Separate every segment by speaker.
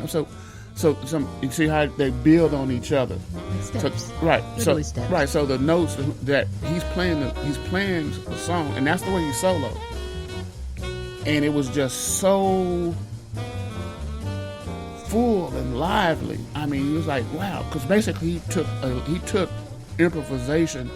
Speaker 1: So some you see how they build on each other.
Speaker 2: Steps.
Speaker 1: Right.
Speaker 2: Literally steps.
Speaker 1: Right. So the notes that he's playing the song, and that's the way he soloed. And it was just so full and lively. I mean, it was like, wow, because basically he took improvisation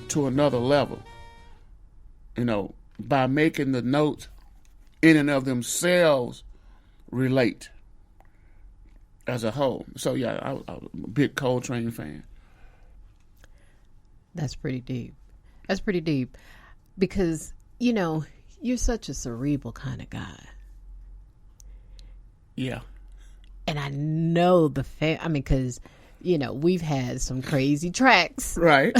Speaker 1: to another level. By making the notes in and of themselves relate as a whole. So yeah, I'm a big Coltrane fan.
Speaker 2: That's pretty deep. Because, you're such a cerebral kind of guy.
Speaker 1: Yeah.
Speaker 2: And I know because, we've had some crazy tracks.
Speaker 1: Right.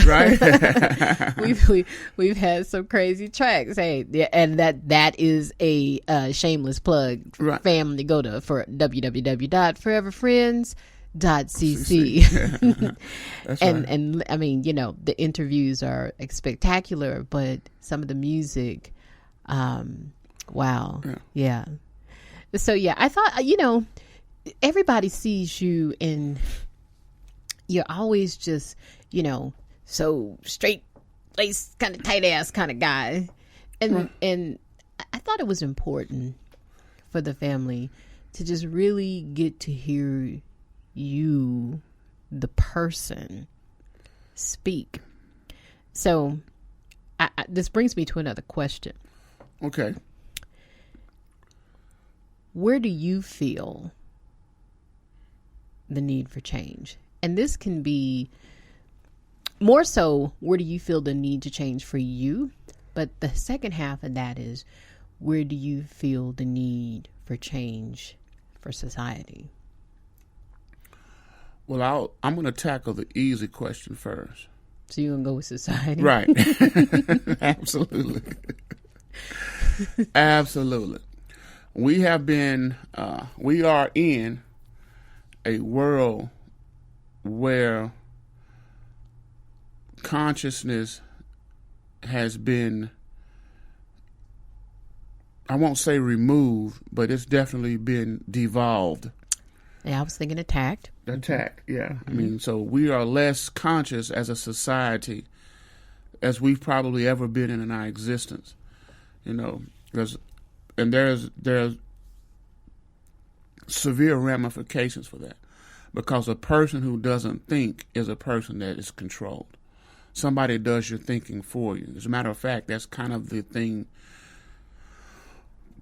Speaker 2: we've had some crazy tracks. Hey, and that is a shameless plug.
Speaker 1: Right.
Speaker 2: Family, go to for www.foreverfriends.cc.
Speaker 1: That's
Speaker 2: and
Speaker 1: right.
Speaker 2: and I mean, the interviews are spectacular, but some of the music, wow. Yeah. So yeah, I thought, everybody sees you and you're always just, so straight laced, kind of tight ass kind of guy. And I thought it was important for the family to just really get to hear you, the person, speak. So this brings me to another question.
Speaker 1: Okay.
Speaker 2: Where do you feel the need for change? And this can be more so, where do you feel the need to change for you? But the second half of that is, where do you feel the need for change for society?
Speaker 1: Well, I'm going to tackle the easy question first.
Speaker 2: So you're going to go with society?
Speaker 1: Right. Absolutely. Absolutely. We are in a world where consciousness has been, I won't say removed, but it's definitely been devolved.
Speaker 2: Yeah, I was thinking attacked.
Speaker 1: Attacked, yeah. Mm-hmm. I mean, so we are less conscious as a society as we've probably ever been in our existence. There's severe ramifications for that, because a person who doesn't think is a person that is controlled. Somebody does your thinking for you. As a matter of fact, that's kind of the thing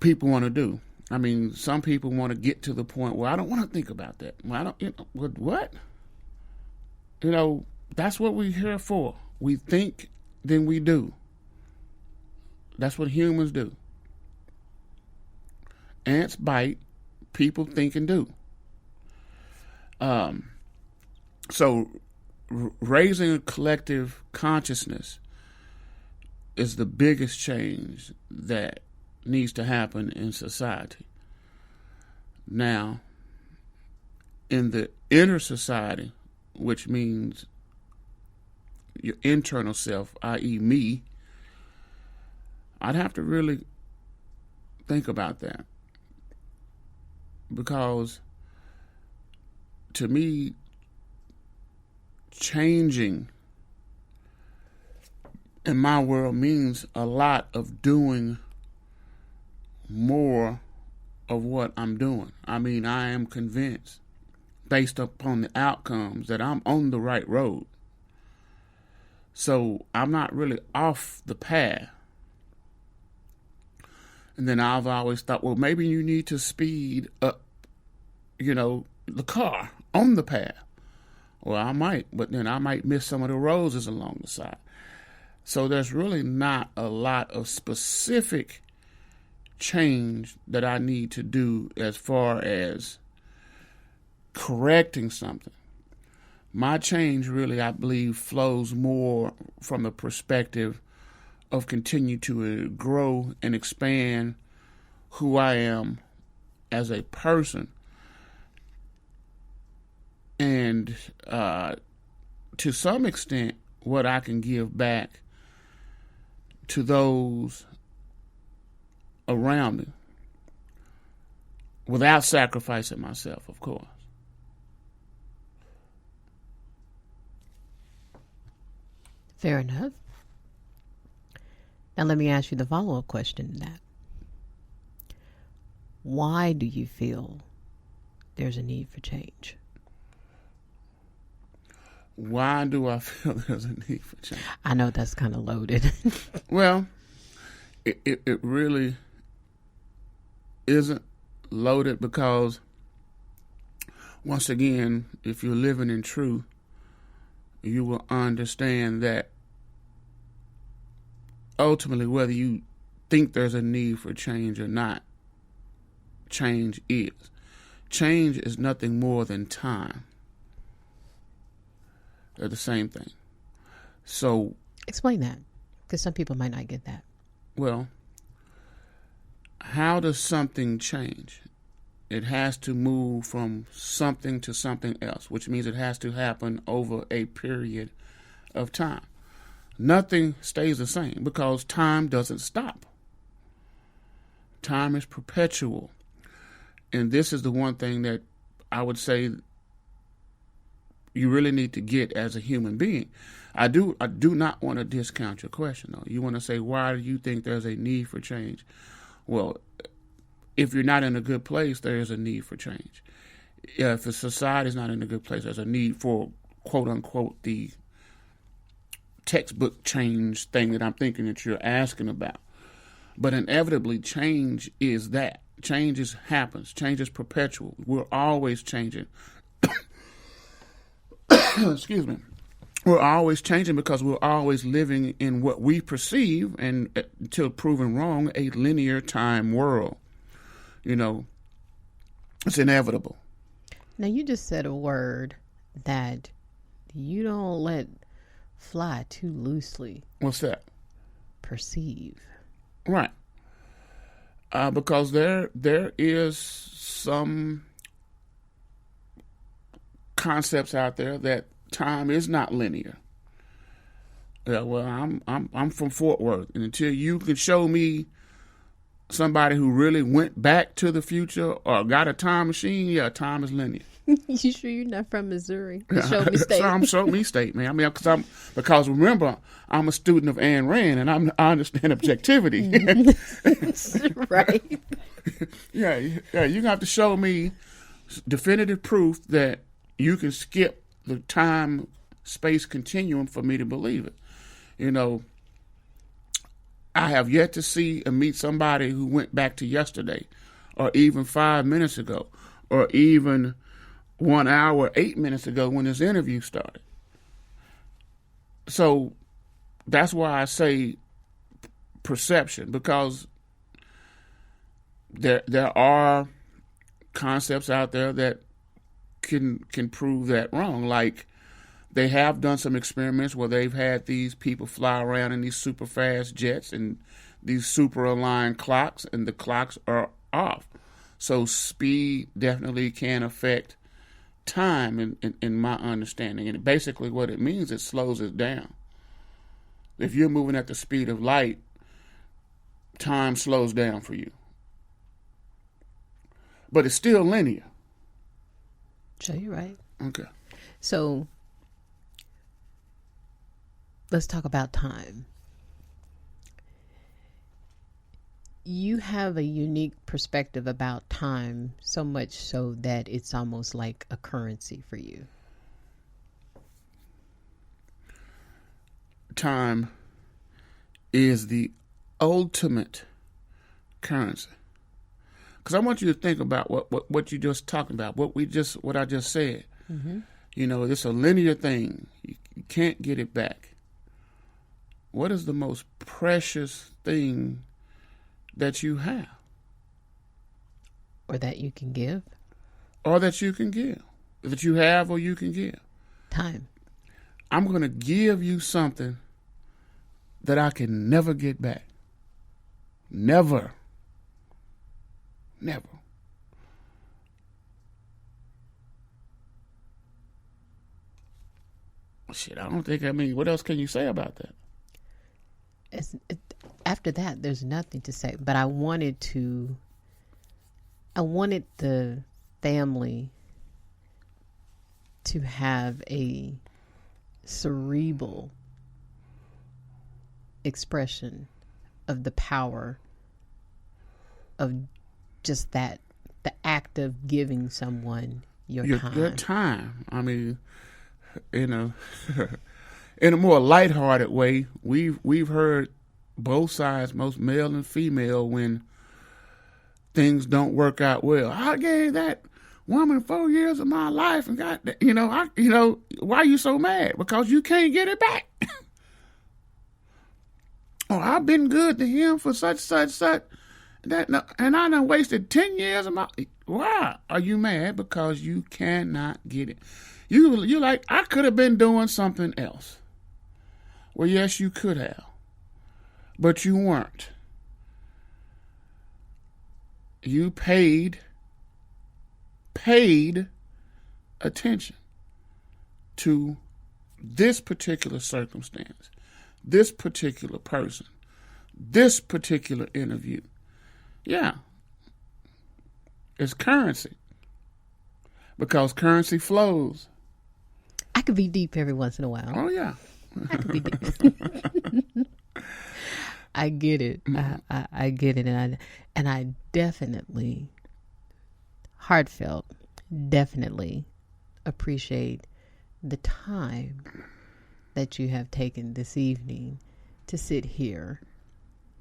Speaker 1: people want to do. I mean, some people want to get to the point where I don't want to think about that. Well, I don't. What? That's what we're here for. We think, then we do. That's what humans do. Ants bite. People think and do. So raising a collective consciousness is the biggest change that needs to happen in society. Now, in the inner society, which means your internal self, i.e. me, I'd have to really think about that. Because to me, changing in my world means a lot of doing more of what I'm doing. I mean, I am convinced, based upon the outcomes, that I'm on the right road. So I'm not really off the path. And then I've always thought, well, maybe you need to speed up, the car on the path. Well, I might, but then I might miss some of the roses along the side. So there's really not a lot of specific change that I need to do as far as correcting something. My change really, I believe, flows more from the perspective of continue to grow and expand who I am as a person. And to some extent, what I can give back to those around me, without sacrificing myself, of course.
Speaker 2: Fair enough. Now let me ask you the follow-up question to that. Why do you feel there's a need for change?
Speaker 1: Why do I feel there's a need for change?
Speaker 2: I know that's kind of loaded.
Speaker 1: Well, it really isn't loaded because, once again, if you're living in truth, you will understand that ultimately, whether you think there's a need for change or not, change is. Change is nothing more than time. They're the same thing. So,
Speaker 2: explain that, because some people might not get that.
Speaker 1: Well, how does something change? It has to move from something to something else, which means it has to happen over a period of time. Nothing stays the same because time doesn't stop. Time is perpetual. And this is the one thing that I would say you really need to get as a human being. I do not want to discount your question, though. You want to say, why do you think there's a need for change? Well, if you're not in a good place, there is a need for change. If a society is not in a good place, there's a need for, quote unquote, the textbook change thing that I'm thinking that you're asking about. But inevitably, change is that. Change happens. Change is perpetual. We're always changing. Excuse me. We're always changing because we're always living in what we perceive, and until proven wrong, a linear time world. You know, it's inevitable.
Speaker 2: Now, you just said a word that you don't let fly too loosely.
Speaker 1: What's that?
Speaker 2: Perceive.
Speaker 1: Right. Because there is some concepts out there that time is not linear. Yeah, well, I'm from Fort Worth, and until you can show me somebody who really went back to the future or got a time machine, yeah, time is linear.
Speaker 2: You sure you're not from Missouri? Show me state.
Speaker 1: Show me state, man. I mean, because remember, I'm a student of Ayn Rand, and I understand objectivity.
Speaker 2: Right.
Speaker 1: Yeah. You're gonna have to show me definitive proof that you can skip the time-space continuum for me to believe it. You know, I have yet to see and meet somebody who went back to yesterday, or even 5 minutes ago, or even 1 hour, 8 minutes ago when this interview started. So that's why I say perception, because there are concepts out there that can prove that wrong. Like, they have done some experiments where they've had these people fly around in these super fast jets and these super aligned clocks, and the clocks are off. So speed definitely can affect time in my understanding. And basically what it means, it slows it down. If you're moving at the speed of light, time slows down for you. But it's still linear.
Speaker 2: So you're right.
Speaker 1: Okay.
Speaker 2: So let's talk about time. You have a unique perspective about time, so much so that it's almost like a currency for you.
Speaker 1: Time is the ultimate currency. Because I want you to think about what you just talking about, what I just said.
Speaker 2: Mm-hmm.
Speaker 1: You know, it's a linear thing. You can't get it back. What is the most precious thing that you have?
Speaker 2: Or that you can give?
Speaker 1: Or that you can give. That you have or you can give.
Speaker 2: Time.
Speaker 1: I'm going to give you something that I can never get back. Never. Never. Shit, I don't think, what else can you say about that?
Speaker 2: After that, there's nothing to say. But I wanted to I wanted the family to have a cerebral expression of the power of just that, the act of giving someone your time.
Speaker 1: Your time. I mean, in a more lighthearted way, we've heard both sides, most male and female, when things don't work out well. I gave that woman 4 years of my life and got, why are you so mad? Because you can't get it back. Oh, I've been good to him for such. And I done wasted 10 years of my. Why are you mad? Because you cannot get it. You like, I could have been doing something else. Well, yes, you could have, but you weren't. You paid attention to this particular circumstance, this particular person, this particular interview. Yeah. It's currency. Because currency flows.
Speaker 2: I could be deep every once in a while.
Speaker 1: Oh, yeah.
Speaker 2: I could be deep. I get it. I get it. And I definitely, heartfelt, definitely appreciate the time that you have taken this evening to sit here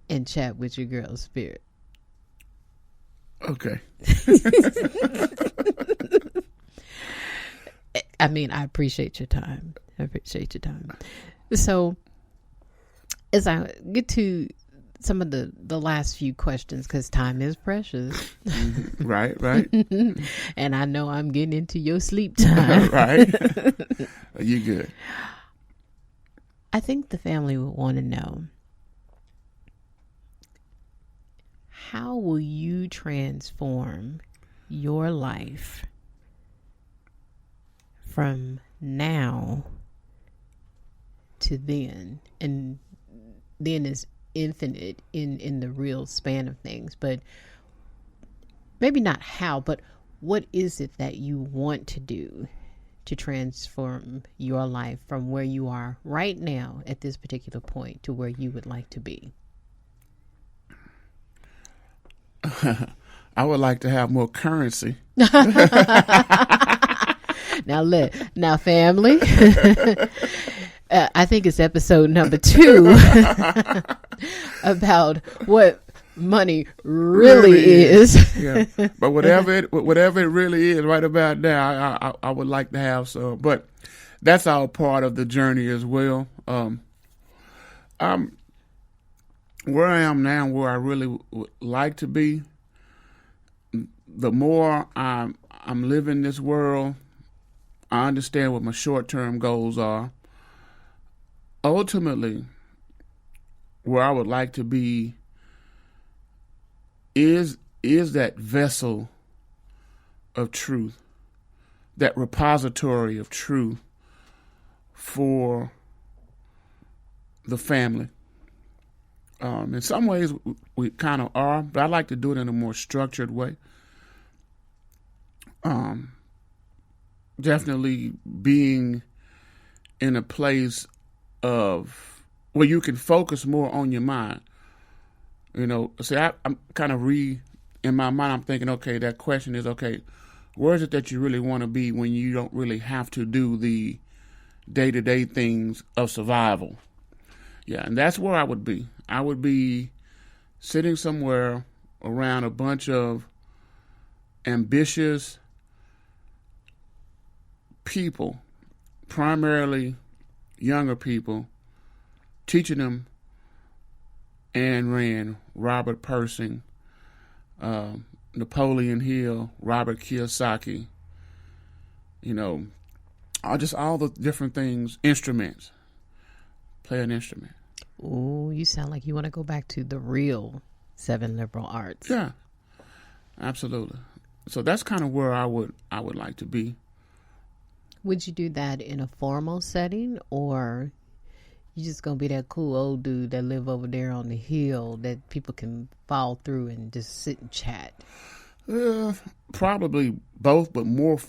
Speaker 2: and chat with your girl Spirit.
Speaker 1: Okay.
Speaker 2: I mean, I appreciate your time. So, as I get to some of the last few questions, because time is precious.
Speaker 1: Right.
Speaker 2: And I know I'm getting into your sleep time.
Speaker 1: Right. You good.
Speaker 2: I think the family would want to know, how will you transform your life from now to then? And then is infinite in the real span of things, but maybe not how, but what is it that you want to do to transform your life from where you are right now at this particular point to where you would like to be?
Speaker 1: I would like to have more currency.
Speaker 2: Now, family. I think it's episode number 2 about what money really is.
Speaker 1: Yeah, but whatever it really is, right about now, I would like to have some. But that's all part of the journey as well. Where I am now, where I really would like to be, the more I'm living this world, I understand what my short-term goals are. Ultimately, where I would like to be is that vessel of truth, that repository of truth for the family. In some ways, we kind of are, but I like to do it in a more structured way. Definitely being in a place of where you can focus more on your mind. See, I'm kind of in my mind, I'm thinking, okay, that question is, okay, where is it that you really want to be when you don't really have to do the day-to-day things of survival? Yeah, and that's where I would be. I would be sitting somewhere around a bunch of ambitious people, primarily younger people, teaching them Ayn Rand, Robert Persing, Napoleon Hill, Robert Kiyosaki, just all the different things, instruments, play an instrument.
Speaker 2: Oh, you sound like you want to go back to the real 7 liberal arts.
Speaker 1: Yeah, absolutely. So that's kind of where I would like to be.
Speaker 2: Would you do that in a formal setting, or you just gonna be that cool old dude that live over there on the hill that people can fall through and just sit and chat?
Speaker 1: Probably both, but more